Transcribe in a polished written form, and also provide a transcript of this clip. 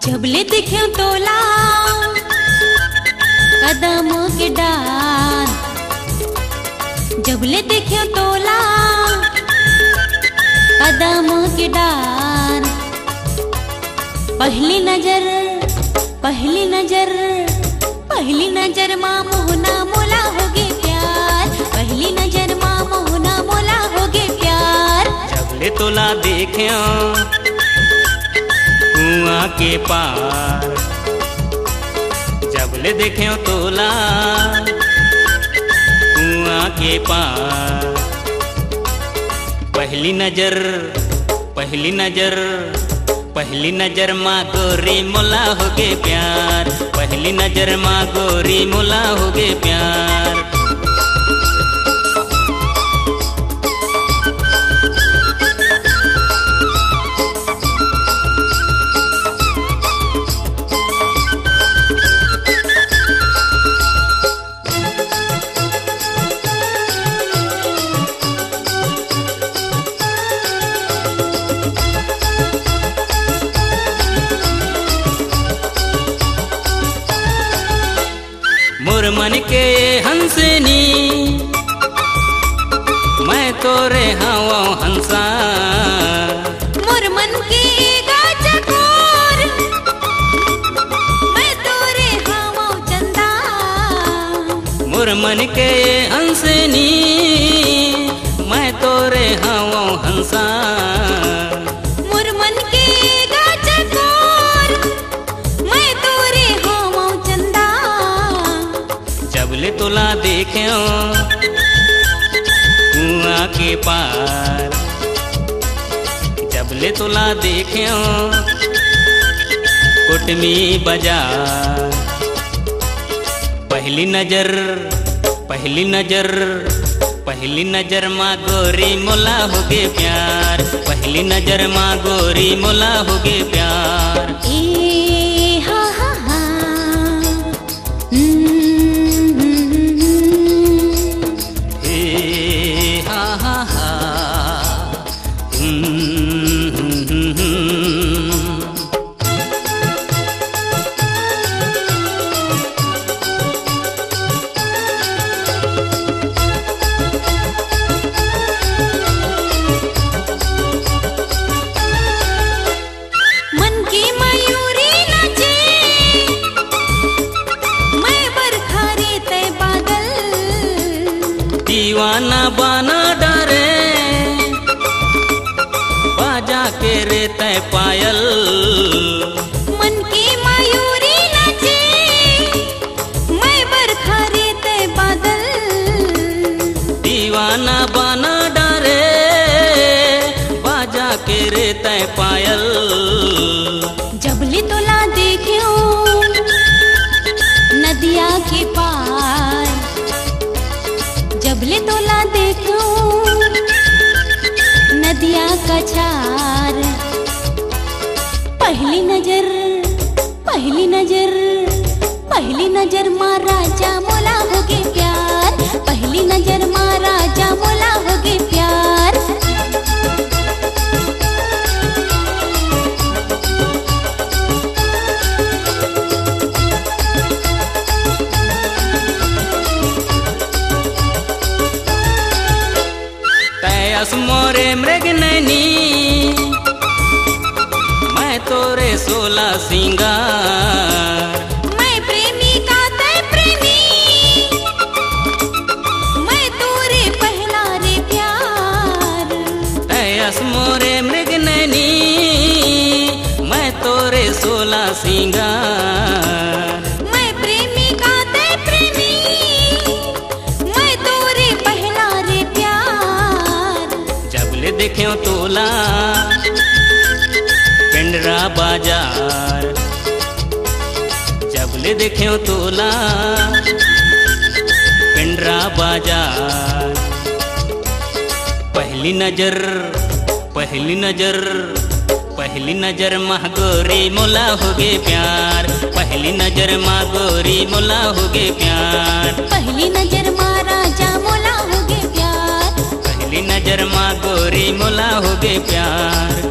जबले दिखे तोला कदमों के डार, जबले दिखे तोला कदमों के डार। पहली नजर पहली नजर पहली नजर माँ मोहना मोला होगे प्यार, पहली नजर माँ मोहना मोला होगे प्यार। जबले तोला देखे कुआं के पार, जबले देखे तोला कुआं के पार। पहली नजर पहली नजर पहली नजर माँ गोरी मोला होगे प्यार, पहली नजर माँ गोरी मोला होगे प्यार। मोर मन के हंसनी मैं तोरे हवा हंसा, मोर मन के गाजकोर मैं तोरे हवा चंदा। मोर मन के हंसनी मैं तोरे हवा हंसा। मोर मन के गाजकोर मैं तोरे हवा चंदा। जबले तोला देखे कुआं के पार, जबले तोला देखे कुटमी बाजार। पहली नजर पहली नजर पहली नजर माँ गोरी मोला होगे प्यार, पहली नजर माँ गोरी मोला होगे प्यार। ए हा हा हा दीवाना बाना डरे बाजा के रे तय पायल। मन की मयूरी नाचे मैं बरखा रे तय बादल। दीवाना बाना डरे बाजा के रे तय पायल। जबले तोला देखियो नदिया के पार, जबले तोला देखो नदिया का छार। पहली नजर पहली नजर पहली नजर माँ राजा मोला होगे प्यार, पहली नजर माँ राजा मोला होगे प्यार। मोरे मृग नैनी मैं तोरे सोला सिंगार। मैं प्रेमी का तय प्रेमी मैं तोरे पहला रे प्यार। तयस मोरे मृग नैनी मैं तोरे सोला सिंगार। मैं प्रेमी का तय प्रेमी मैं तोरे पहला रे प्यार। जबले देखे तोला पिंडरा बाजार, पहले देख्यो तोला पिंडरा बाजार। पहली नजर पहली नजर पहली नजर माँ गोरी मोला हो गे प्यार। पहली नजर माँ गोरी मोला हो गे प्यार। पहली नजर माँ राजा मोला हो गे प्यार। पहली नजर माँ गोरी मोला हो गे प्यार।